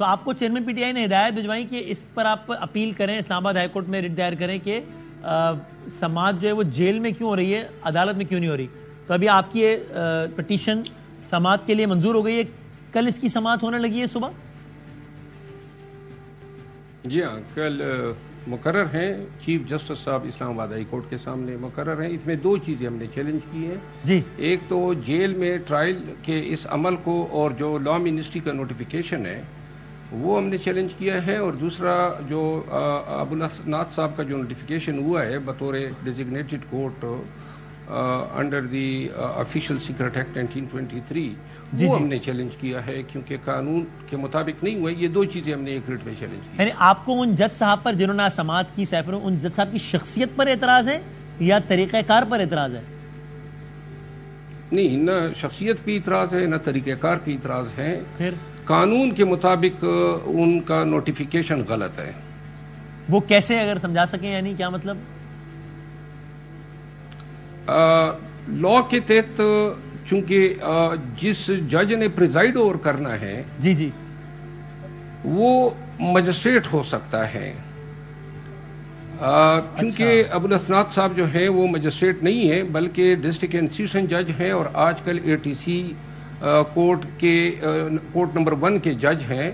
تو آپ کو چیئرمین پی ٹی آئی نے ہدایت بھجوائی کہ اس پر آپ اپیل کریں، اسلام آباد ہائی کورٹ میں ریٹ دائر کریں کہ سماعت جو ہے وہ جیل میں کیوں ہو رہی ہے، عدالت میں کیوں نہیں ہو رہی. تو ابھی آپ کی یہ پٹیشن سماعت کے لیے منظور ہو گئی ہے، کل اس کی سماعت ہونے لگی ہے صبح؟ جی ہاں، کل مقرر ہیں. چیف جسٹس صاحب اسلام آباد ہائی کورٹ کے سامنے مقرر ہیں. اس میں دو چیزیں ہم نے چیلنج کی ہیں. جی، ایک تو جیل میں ٹرائل کے اس عمل کو اور جو لا منسٹری کا نوٹیفیکیشن ہے وہ ہم نے چیلنج کیا ہے، اور دوسرا جو ابو الاسناد صاحب کا جو نوٹیفیکیشن ہوا ہے بطور designated court under the official secret act 1923 وہ ہم نے چیلنج کیا ہے، کیونکہ قانون کے مطابق نہیں ہوا. یہ دو چیزیں ہم نے ایک ریٹ میں چیلنج کی. یعنی آپ کو ان جج صاحب پر جنہوں نے سماعت کی سیفر، ان جج صاحب کی شخصیت پر اعتراض ہے یا طریقہ کار پر اعتراض ہے؟ نہیں، نہ شخصیت پہ اعتراض ہے نہ طریقہ کار پہ اعتراض ہے. پھر قانون کے مطابق ان کا نوٹیفیکیشن غلط ہے. وہ کیسے، اگر سمجھا سکیں؟ یعنی کیا مطلب؟ لا کے تحت چونکہ جس جج نے پریزائڈ اوور کرنا ہے جی جی وہ مجسٹریٹ ہو سکتا ہے. چونکہ ابو الاسناد صاحب جو ہیں وہ مجسٹریٹ نہیں ہیں بلکہ ڈسٹرکٹ اینڈ سیشن جج ہیں، اور آج کل ATC کورٹ نمبر 1 کے جج ہیں.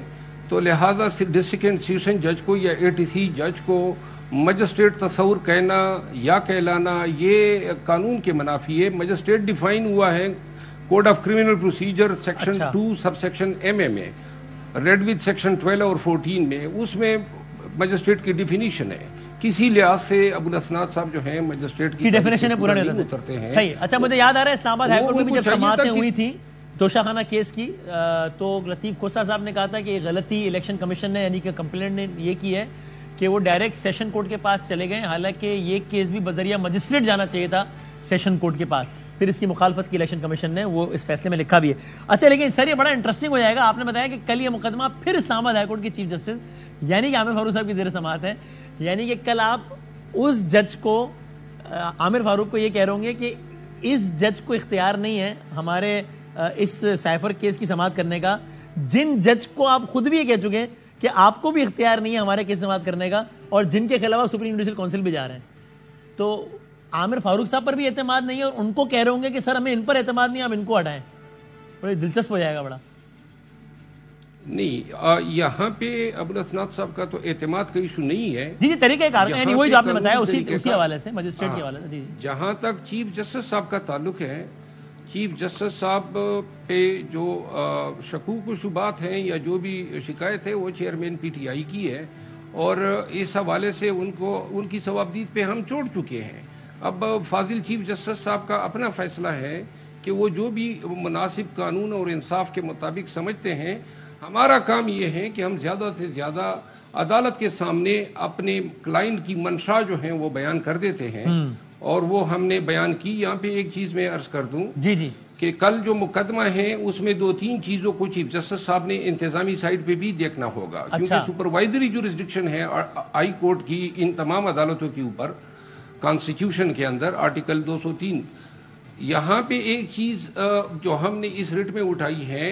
تو لہذا ڈسٹرکٹ اینڈ سیشن جج کو یا ATC جج کو مجسٹریٹ تصور کہنا یا کہلانا یہ قانون کے منافی ہے. مجسٹریٹ ڈیفائن ہوا ہے code of criminal procedure section 2 sub section MM میں، ریڈ وتھ سیکشن 12 اور 14 میں. اس میں مجسٹریٹ کی ڈیفینیشن ہے. کسی لحاظ سے ابو الاسناد صاحب جو ہیں مجسٹریٹ کی ڈیفینیشن پورا نہیں اترتے ہیں. صحیح. اچھا، مجھے یاد آ رہا ہے اسلام آباد ہائی کورٹ میں بھی جب سماعتیں ہوئی تھیں توشہ خانہ کیس کی، تو لطیف کھوسہ صاحب نے کہا تھا کہ یہ غلطی الیکشن کمیشن نے یعنی کہ کمپلینٹ نے یہ کی ہے کہ وہ ڈائریکٹ سیشن کورٹ کے پاس چلے گئے، حالانکہ یہ کیس بھی بذریعہ مجسٹریٹ جانا چاہیے تھا سیشن کورٹ کے پاس. پھر اس کی مخالفت کی الیکشن کمیشن نے، وہ اس فیصلے میں لکھا بھی ہے. اچھا، لیکن سر یہ بڑا انٹرسٹنگ ہو جائے گا. آپ نے بتایا کہ کل یہ مقدمہ پھر اسلام آباد ہائی کورٹ کے چیف جسٹس یعنی کہ عامر فاروق صاحب کی زیر سماعت ہے. یعنی کہ کل آپ اس جج کو، عامر فاروق کو، یہ کہہ رہے ہوں گے کہ اس جج کو اختیار نہیں ہے ہمارے اس سائفر کیس کی سماعت کرنے کا، جن جج کو آپ خود بھی یہ کہہ چکے ہیں کہ آپ کو بھی اختیار نہیں ہے ہمارے کیس سماعت کرنے کا، اور جن کے خلاف سپریم جوڈیشل کونسل بھی جا رہے ہیں. تو عامر فاروق صاحب پر بھی اعتماد نہیں ہے، اور ان کو کہہ رہے ہوں گے کہ سر ہمیں ان پر اعتماد نہیں ہے، ہم ان کو ہٹائیں. بڑی دلچسپ ہو جائے گا. بڑا نہیں، یہاں پہ ابو الاسناد صاحب کا تو اعتماد کا ایشو نہیں ہے. جی طریقہ کار یعنی وہی جو آپ نے بتایا اسی حوالے سے، مجسٹریٹ کے حوالے سے. جی جہاں تک چیف جسٹس صاحب کا تعلق ہے، چیف جسٹس صاحب پہ جو شکوک و شبہات ہیں یا جو بھی شکایت ہے وہ چیئرمین PTI کی ہے، اور اس حوالے سے ان کی ثوابدید پہ ہم چھوڑ چکے ہیں. اب فاضل چیف جسٹس صاحب کا اپنا فیصلہ ہے کہ وہ جو بھی مناسب قانون اور انصاف کے مطابق سمجھتے ہیں. ہمارا کام یہ ہے کہ ہم زیادہ سے زیادہ عدالت کے سامنے اپنے کلائنٹ کی منشا جو ہیں وہ بیان کر دیتے ہیں، اور وہ ہم نے بیان کی. یہاں پہ ایک چیز میں عرض کر دوں کہ کل جو مقدمہ ہے اس میں 2-3 چیزوں کو چیف جسٹس صاحب نے انتظامی سائٹ پہ بھی دیکھنا ہوگا، کیونکہ سپروائزری جورسڈکشن ہے ہائی کورٹ کی ان تمام عدالتوں کے اوپر کانسٹیٹیوشن کے اندر آرٹیکل 203. یہاں پہ ایک چیز جو ہم نے اس ریٹ میں اٹھائی ہے،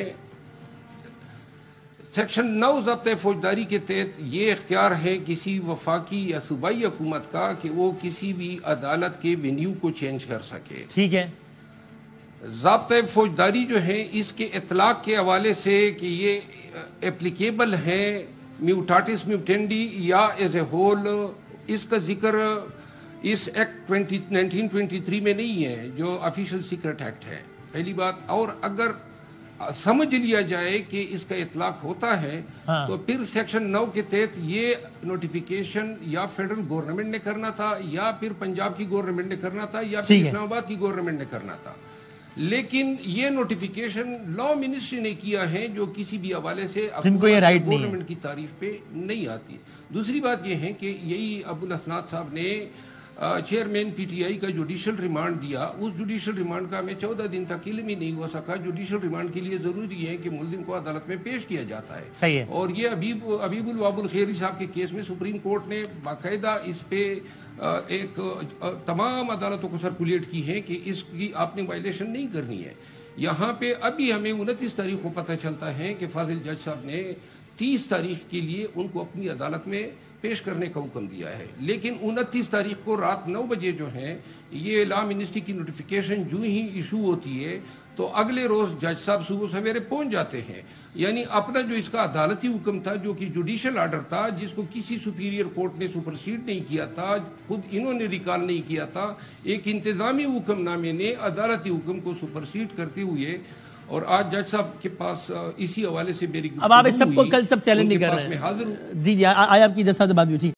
سیکشن 9 ضابطۂ فوجداری کے تحت یہ اختیار ہے کسی وفاقی یا صوبائی حکومت کا کہ وہ کسی بھی عدالت کے وینیو کو چینج کر سکے. ٹھیک ہے. ضابطۂ فوجداری جو ہے اس کے اطلاق کے حوالے سے کہ یہ اپلیکیبل ہے میوٹاٹس میوٹینڈی یا ایز اے ہول، اس کا ذکر اس ایکٹ 1923 میں نہیں ہے جو آفیشیل سیکرٹ ایکٹ ہے، پہلی بات. اور اگر سمجھ لیا جائے کہ اس کا اطلاق ہوتا ہے تو پھر سیکشن 9 کے تحت یہ نوٹیفیکیشن یا فیڈرل گورنمنٹ نے کرنا تھا، یا پھر پنجاب کی گورنمنٹ نے کرنا تھا، یا پھر اسلام آباد کی گورنمنٹ نے کرنا تھا. لیکن یہ نوٹیفیکیشن لا منسٹری نے کیا ہے، جو کسی بھی حوالے سے گورنمنٹ کی تعریف پہ نہیں آتی. دوسری بات یہ ہے کہ یہی ابو الاسناد صاحب نے چیئرمین PTI کا جوڈیشل ریمانڈ دیا. اس جوڈیشل ریمانڈ کا ہمیں 14 دن تک علم ہی نہیں ہو سکا. جوڈیشل ریمانڈ کے لیے ضروری ہے کہ ملزم کو عدالت میں پیش کیا جاتا ہے. صحیح ہے. اور یہ حبیب الواب الخیری صاحب کے کیس میں سپریم کورٹ نے باقاعدہ اس پہ ایک تمام عدالتوں کو سرکولیٹ کی ہے کہ اس کی آپ نے وائلیشن نہیں کرنی ہے. یہاں پہ ابھی ہمیں 29 تاریخ کو پتہ چلتا ہے کہ فاضل جج صاحب نے 30 تاریخ کے لیے ان کو اپنی عدالت میں پیش کرنے کا حکم دیا ہے، لیکن 29 تاریخ کو رات 9 بجے جو ہیں یہ لا منسٹری کی نوٹیفیکیشن جو ہی ایشو ہوتی ہے تو اگلے روز جج صاحب صبح سویرے پہنچ جاتے ہیں. یعنی اپنا جو اس کا عدالتی حکم تھا جو کہ جوڈیشل آرڈر تھا جس کو کسی سپیریئر کورٹ نے سپرسیڈ نہیں کیا تھا، خود انہوں نے ریکال نہیں کیا تھا، ایک انتظامی حکم نامے نے عدالتی حکم کو سپرسیڈ کرتے ہوئے، اور آج جج صاحب کے پاس اسی حوالے سے میری اب آپ اس سب کو کل سب چیلنج نہیں کر رہے ہیں. جی آج آپ کی جج صاحب سے بات ہوئی تھی.